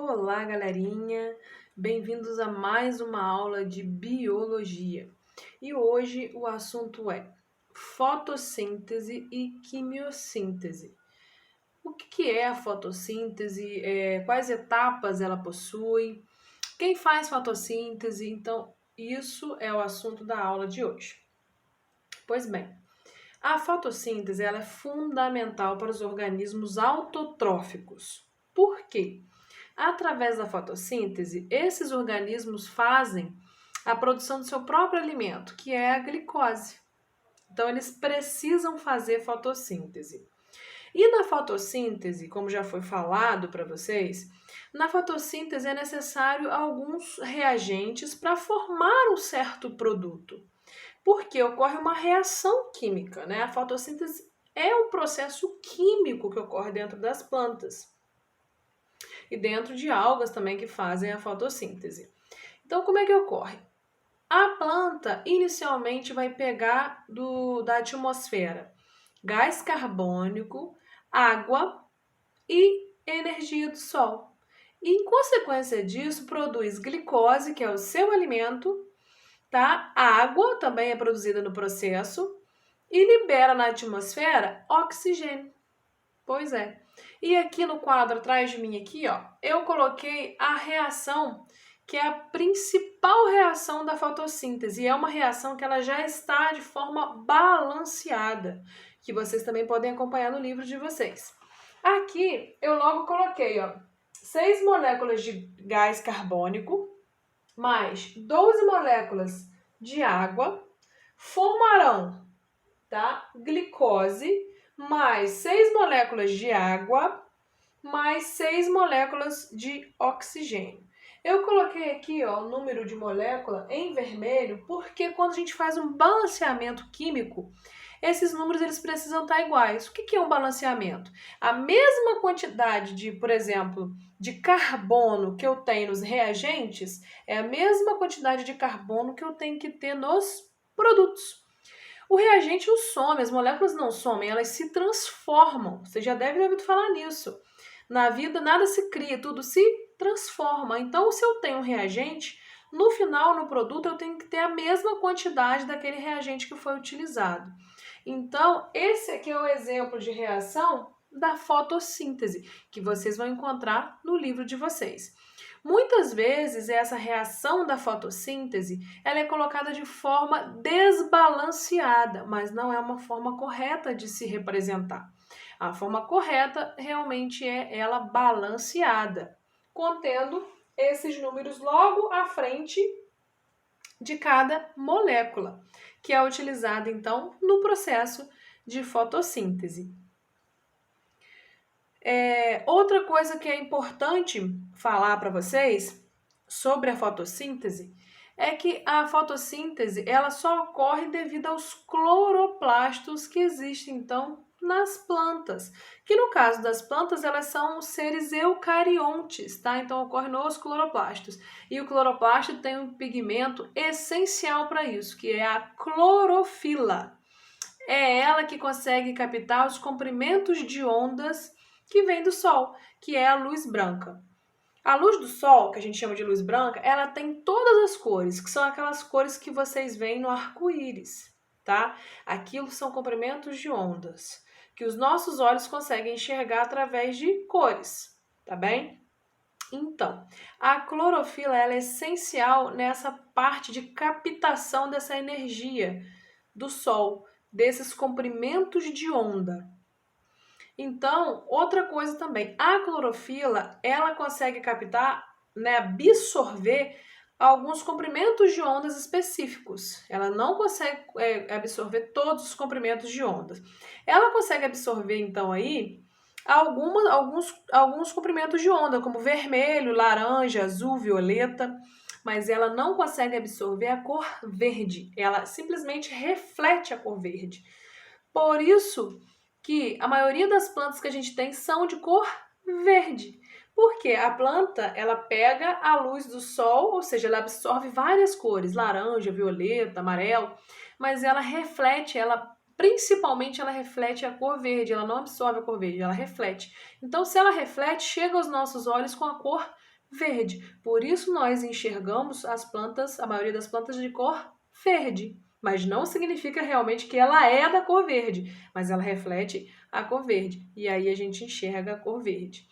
Olá, galerinha! Bem-vindos a mais uma aula de biologia. E hoje o assunto é fotossíntese e quimiossíntese. O que é a fotossíntese? Quais etapas ela possui? Quem faz fotossíntese? Então, isso é o assunto da aula de hoje. Pois bem, a fotossíntese ela é fundamental para os organismos autotróficos. Por quê? Através da fotossíntese, esses organismos fazem a produção do seu próprio alimento, que é a glicose. Então, eles precisam fazer fotossíntese. E na fotossíntese, como já foi falado para vocês, na fotossíntese é necessário alguns reagentes para formar um certo produto. Porque ocorre uma reação química, né? A fotossíntese é um processo químico que ocorre dentro das plantas e dentro de algas também que fazem a fotossíntese. Então, como é que ocorre? A planta inicialmente vai pegar da atmosfera gás carbônico, água e energia do sol. E, em consequência disso, produz glicose, que é o seu alimento, tá? A água também é produzida no processo e libera na atmosfera oxigênio. Pois é. E aqui no quadro atrás de mim aqui, ó, eu coloquei a reação que é a principal reação da fotossíntese. E é uma reação que ela já está de forma balanceada, que vocês também podem acompanhar no livro de vocês. Aqui eu logo coloquei, ó, 6 moléculas de gás carbônico mais 12 moléculas de água formarão, tá? Glicose mais 6 moléculas de água mais 6 moléculas de oxigênio. Eu coloquei aqui, ó, o número de molécula em vermelho porque quando a gente faz um balanceamento químico, esses números eles precisam estar iguais. O que é um balanceamento? A mesma quantidade de, por exemplo, de carbono que eu tenho nos reagentes é a mesma quantidade de carbono que eu tenho que ter nos produtos. O reagente não some, as moléculas não somem, elas se transformam. Você já deve ter ouvido falar nisso. Na vida nada se cria, tudo se transforma. Então, se eu tenho um reagente, no final, no produto, eu tenho que ter a mesma quantidade daquele reagente que foi utilizado. Então, esse aqui é o exemplo de reação da fotossíntese, que vocês vão encontrar no livro de vocês. Muitas vezes essa reação da fotossíntese ela é colocada de forma desbalanceada, mas não é uma forma correta de se representar. A forma correta realmente é ela balanceada, contendo esses números logo à frente de cada molécula, que é utilizada então no processo de fotossíntese. Outra coisa que é importante falar para vocês sobre a fotossíntese é que a fotossíntese ela só ocorre devido aos cloroplastos que existem então nas plantas, que no caso das plantas elas são seres eucariontes, tá? Então ocorre nos cloroplastos. E o cloroplasto tem um pigmento essencial para isso, que é a clorofila. É ela que consegue captar os comprimentos de ondas que vem do Sol, que é a luz branca. A luz do Sol, que a gente chama de luz branca, ela tem todas as cores, que são aquelas cores que vocês veem no arco-íris, tá? Aquilo são comprimentos de ondas, que os nossos olhos conseguem enxergar através de cores, tá bem? Então, a clorofila ela é essencial nessa parte de captação dessa energia do Sol, desses comprimentos de onda. Então, outra coisa também, a clorofila, ela consegue captar, né, absorver alguns comprimentos de ondas específicos. Ela não consegue absorver todos os comprimentos de ondas. Ela consegue absorver, então, aí, alguns comprimentos de onda, como vermelho, laranja, azul, violeta, mas ela não consegue absorver a cor verde. Ela simplesmente reflete a cor verde. Por isso que a maioria das plantas que a gente tem são de cor verde. Porque a planta, ela pega a luz do sol, ou seja, ela absorve várias cores, laranja, violeta, amarelo, mas ela reflete, principalmente ela reflete a cor verde, ela não absorve a cor verde, ela reflete. Então, se ela reflete, chega aos nossos olhos com a cor verde. Por isso nós enxergamos as plantas, a maioria das plantas de cor verde. Mas não significa realmente que ela é da cor verde, mas ela reflete a cor verde. E aí a gente enxerga a cor verde.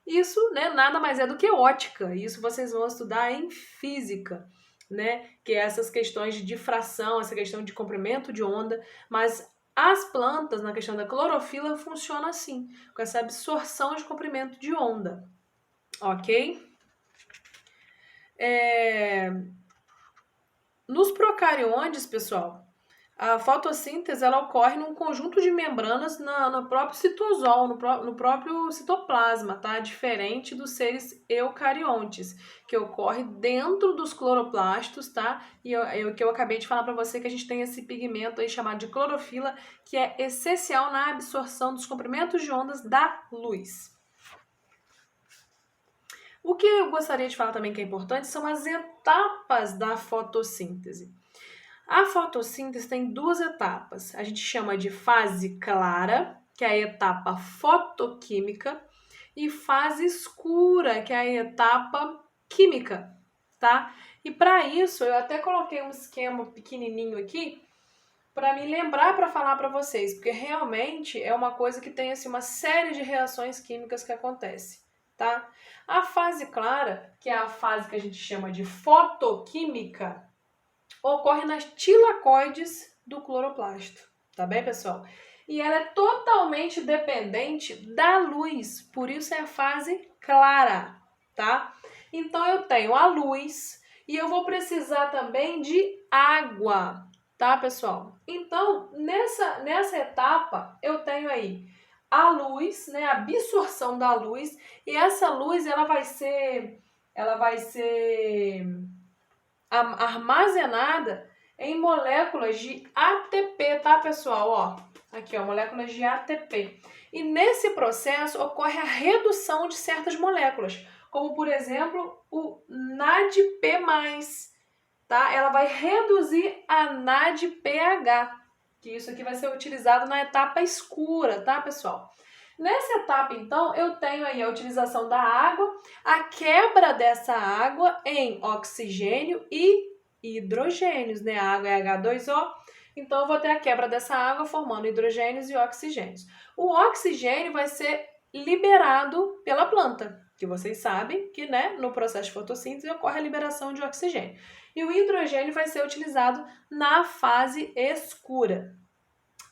Isso, né, nada mais é do que ótica. Isso vocês vão estudar em física, né? Que é essas questões de difração, essa questão de comprimento de onda. Mas as plantas, na questão da clorofila, funcionam assim, com essa absorção de comprimento de onda. Ok? Nos procariontes, pessoal, a fotossíntese ela ocorre num conjunto de membranas no próprio citosol, no próprio citoplasma, tá? Diferente dos seres eucariontes, que ocorre dentro dos cloroplastos, tá? E que eu acabei de falar para você que a gente tem esse pigmento aí chamado de clorofila, que é essencial na absorção dos comprimentos de ondas da luz. O que eu gostaria de falar também que é importante são as etapas da fotossíntese. A fotossíntese tem duas etapas. A gente chama de fase clara, que é a etapa fotoquímica, e fase escura, que é a etapa química, tá? E para isso, eu até coloquei um esquema pequenininho aqui para me lembrar para falar para vocês, porque realmente é uma coisa que tem assim, uma série de reações químicas que acontece, tá? A fase clara, que é a fase que a gente chama de fotoquímica, ocorre nas tilacoides do cloroplasto, tá bem, pessoal? E ela é totalmente dependente da luz, por isso é a fase clara, tá? Então eu tenho a luz e eu vou precisar também de água, tá, pessoal? Então, nessa etapa, eu tenho aí a luz, né, a absorção da luz, e essa luz ela vai ser armazenada em moléculas de ATP, tá, pessoal? Ó, aqui, ó, moléculas de ATP. E nesse processo ocorre a redução de certas moléculas, como, por exemplo, o NADP+, tá? Ela vai reduzir a NADPH, que isso aqui vai ser utilizado na etapa escura, tá, pessoal? Nessa etapa, então, eu tenho aí a utilização da água, a quebra dessa água em oxigênio e hidrogênios, né? A água é H2O, então eu vou ter a quebra dessa água formando hidrogênios e oxigênios. O oxigênio vai ser liberado pela planta, que vocês sabem que, né, no processo de fotossíntese ocorre a liberação de oxigênio. E o hidrogênio vai ser utilizado na fase escura.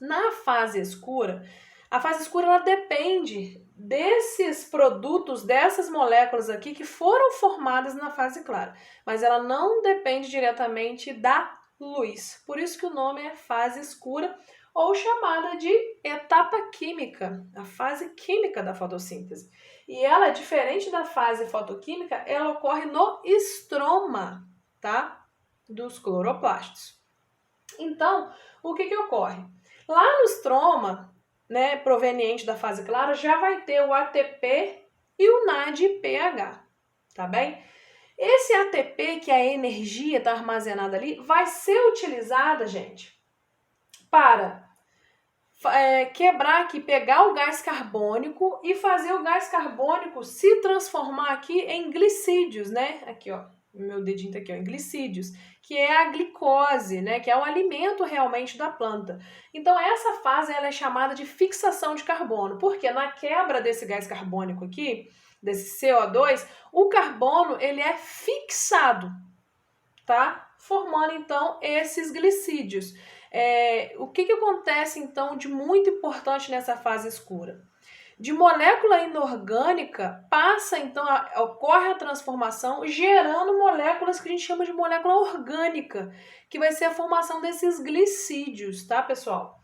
Na fase escura, a fase escura ela depende desses produtos, dessas moléculas aqui que foram formadas na fase clara, mas ela não depende diretamente da luz. Por isso que o nome é fase escura ou chamada de etapa química, a fase química da fotossíntese. E ela, diferente da fase fotoquímica, ela ocorre no estroma, tá? Dos cloroplastos. Então, o que ocorre? Lá no estroma, né, proveniente da fase clara, já vai ter o ATP e o NADPH, tá bem? Esse ATP, que é a energia está armazenada ali, vai ser utilizada, gente, para quebrar aqui, pegar o gás carbônico e fazer o gás carbônico se transformar aqui em glicídios, né? Aqui, ó, meu dedinho tá aqui, ó, em glicídios, que é a glicose, né? Que é o alimento realmente da planta. Então, essa fase ela é chamada de fixação de carbono, porque na quebra desse gás carbônico aqui, desse CO2, o carbono ele é fixado, tá? Formando então esses glicídios. O que acontece então de muito importante nessa fase escura? De molécula inorgânica passa então, ocorre a transformação gerando moléculas que a gente chama de molécula orgânica, que vai ser a formação desses glicídios, tá, pessoal?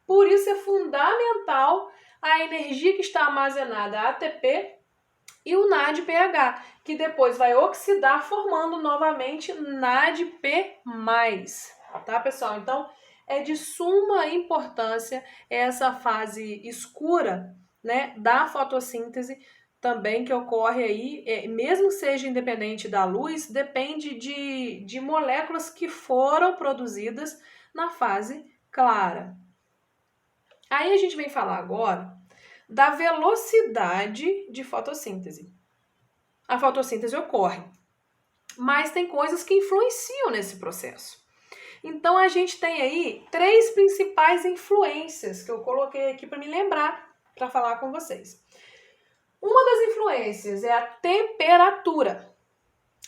Por isso é fundamental a energia que está armazenada, a ATP, e o NADPH, que depois vai oxidar formando novamente NADP+, tá, pessoal? Então, é de suma importância essa fase escura, né, da fotossíntese também que ocorre aí, mesmo que seja independente da luz, depende de moléculas que foram produzidas na fase clara. Aí a gente vem falar agora da velocidade de fotossíntese. a fotossíntese ocorre. Mas tem coisas que influenciam nesse processo. Então, a gente tem aí 3 principais influências que eu coloquei aqui para me lembrar, para falar com vocês. Uma das influências é a temperatura.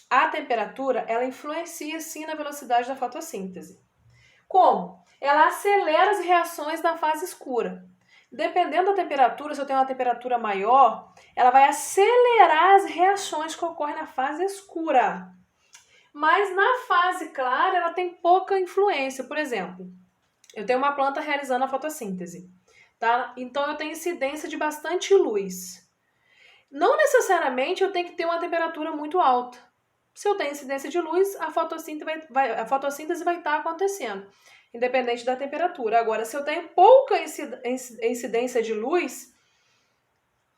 A temperatura, ela influencia sim na velocidade da fotossíntese. Como? Ela acelera as reações na fase escura. Dependendo da temperatura, se eu tenho uma temperatura maior, ela vai acelerar as reações que ocorrem na fase escura. Mas na fase clara, ela tem pouca influência. Por exemplo, eu tenho uma planta realizando a fotossíntese, tá? Então eu tenho incidência de bastante luz. Não necessariamente eu tenho que ter uma temperatura muito alta. Se eu tenho incidência de luz, a fotossíntese vai estar acontecendo, independente da temperatura. Agora, se eu tenho pouca incidência de luz,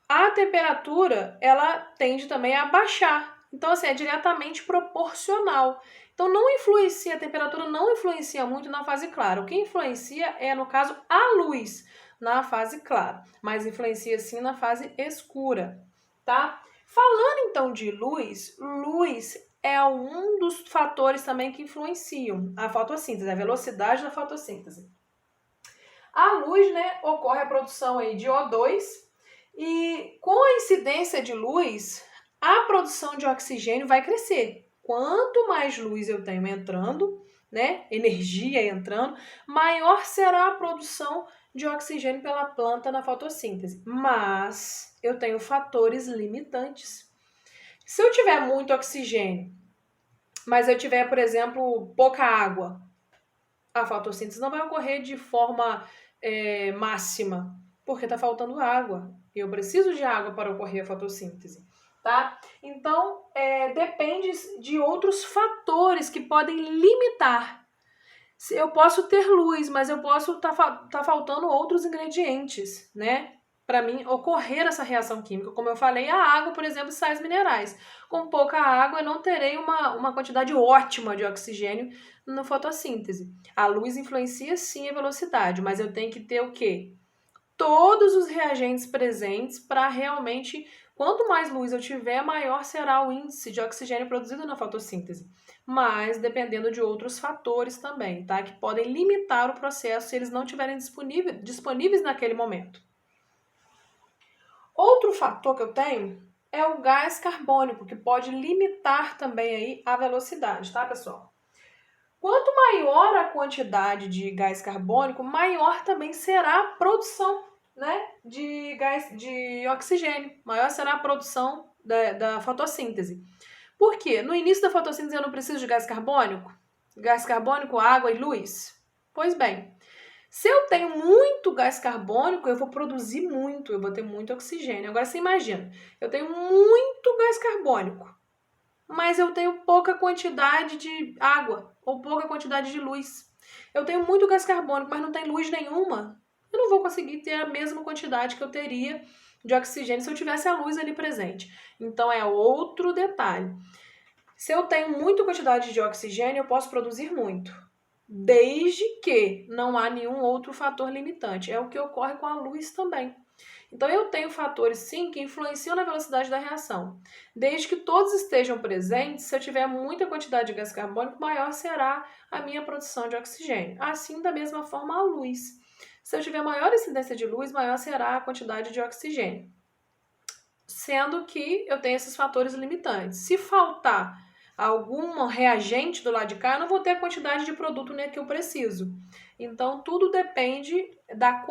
a temperatura ela tende também a baixar. Então, assim, é diretamente proporcional. Então, a temperatura não influencia muito na fase clara. O que influencia é, no caso, a luz na fase clara, mas influencia sim na fase escura, tá? Falando então de luz é um dos fatores também que influenciam a fotossíntese, a velocidade da fotossíntese. A luz, né, ocorre a produção aí de O2 e com a incidência de luz, a produção de oxigênio vai crescer. Quanto mais luz eu tenho entrando, né, energia entrando, maior será a produção de oxigênio pela planta na fotossíntese. Mas eu tenho fatores limitantes. Se eu tiver muito oxigênio, mas eu tiver, por exemplo, pouca água, a fotossíntese não vai ocorrer de forma máxima, porque está faltando água. E eu preciso de água para ocorrer a fotossíntese, tá? Então, depende de outros fatores que podem limitar. Eu posso ter luz, mas eu posso tá faltando outros ingredientes, né? Para mim ocorrer essa reação química. Como eu falei, a água, por exemplo, sais minerais. Com pouca água, eu não terei uma quantidade ótima de oxigênio na fotossíntese. A luz influencia sim a velocidade, mas eu tenho que ter o quê? Todos os reagentes presentes para realmente, quanto mais luz eu tiver, maior será o índice de oxigênio produzido na fotossíntese. Mas dependendo de outros fatores também, tá? Que podem limitar o processo se eles não estiverem disponíveis naquele momento. Outro fator que eu tenho é o gás carbônico, que pode limitar também aí a velocidade, tá, pessoal? Quanto maior a quantidade de gás carbônico, maior também será a produção, né, de oxigênio. Maior será a produção da fotossíntese. Por quê? No início da fotossíntese eu não preciso de gás carbônico? Gás carbônico, água e luz? Pois bem, se eu tenho muito gás carbônico, eu vou produzir muito, eu vou ter muito oxigênio. Agora você imagina, eu tenho muito gás carbônico, mas eu tenho pouca quantidade de água ou pouca quantidade de luz. Eu tenho muito gás carbônico, mas não tem luz nenhuma. Eu não vou conseguir ter a mesma quantidade que eu teria de oxigênio se eu tivesse a luz ali presente. Então é outro detalhe. Se eu tenho muita quantidade de oxigênio, eu posso produzir muito, desde que não há nenhum outro fator limitante. É o que ocorre com a luz também. Então, eu tenho fatores, sim, que influenciam na velocidade da reação. Desde que todos estejam presentes, se eu tiver muita quantidade de gás carbônico, maior será a minha produção de oxigênio. Assim, da mesma forma, a luz. Se eu tiver maior incidência de luz, maior será a quantidade de oxigênio. Sendo que eu tenho esses fatores limitantes. Se faltar algum reagente do lado de cá, eu não vou ter a quantidade de produto, né, que eu preciso. Então, tudo depende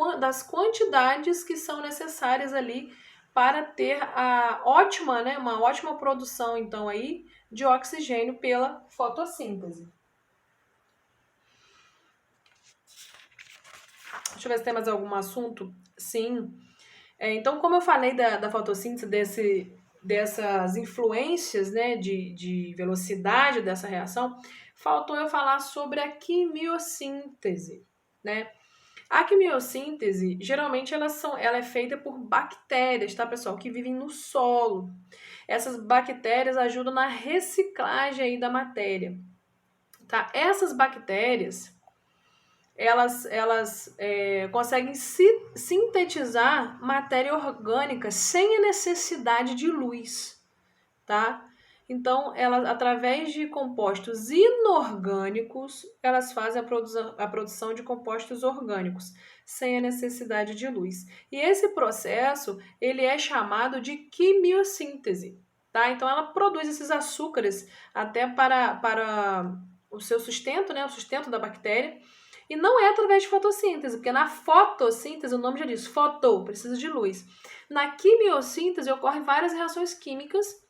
das quantidades que são necessárias ali para ter uma ótima produção, então, aí, de oxigênio pela fotossíntese. Deixa eu ver se tem mais algum assunto. Sim. Então, como eu falei da fotossíntese, dessas influências, né, de velocidade dessa reação, faltou eu falar sobre a quimiossíntese, né? A quimiossíntese, geralmente, ela é feita por bactérias, tá, pessoal? Que vivem no solo. Essas bactérias ajudam na reciclagem aí da matéria, tá? Essas bactérias, elas conseguem sintetizar matéria orgânica sem a necessidade de luz, tá? Então, elas, através de compostos inorgânicos, elas fazem a produção de compostos orgânicos, sem a necessidade de luz. E esse processo, ele é chamado de quimiossíntese, tá? Então, ela produz esses açúcares até para o seu sustento, né? O sustento da bactéria. E não é através de fotossíntese, porque na fotossíntese, o nome já diz, foto, precisa de luz. Na quimiossíntese ocorrem várias reações químicas,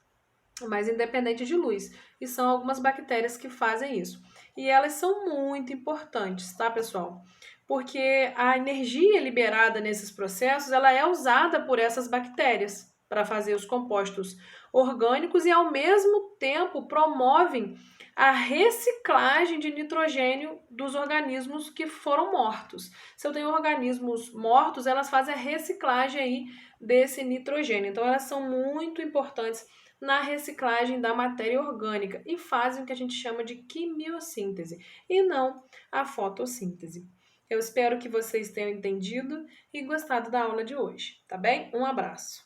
mas independente de luz. E são algumas bactérias que fazem isso. E elas são muito importantes, tá, pessoal? Porque a energia liberada nesses processos, ela é usada por essas bactérias para fazer os compostos orgânicos e ao mesmo tempo promovem a reciclagem de nitrogênio dos organismos que foram mortos. Se eu tenho organismos mortos, elas fazem a reciclagem aí desse nitrogênio. Então elas são muito importantes na reciclagem da matéria orgânica e fazem o que a gente chama de quimiossíntese e não a fotossíntese. Eu espero que vocês tenham entendido e gostado da aula de hoje, tá bem? Um abraço!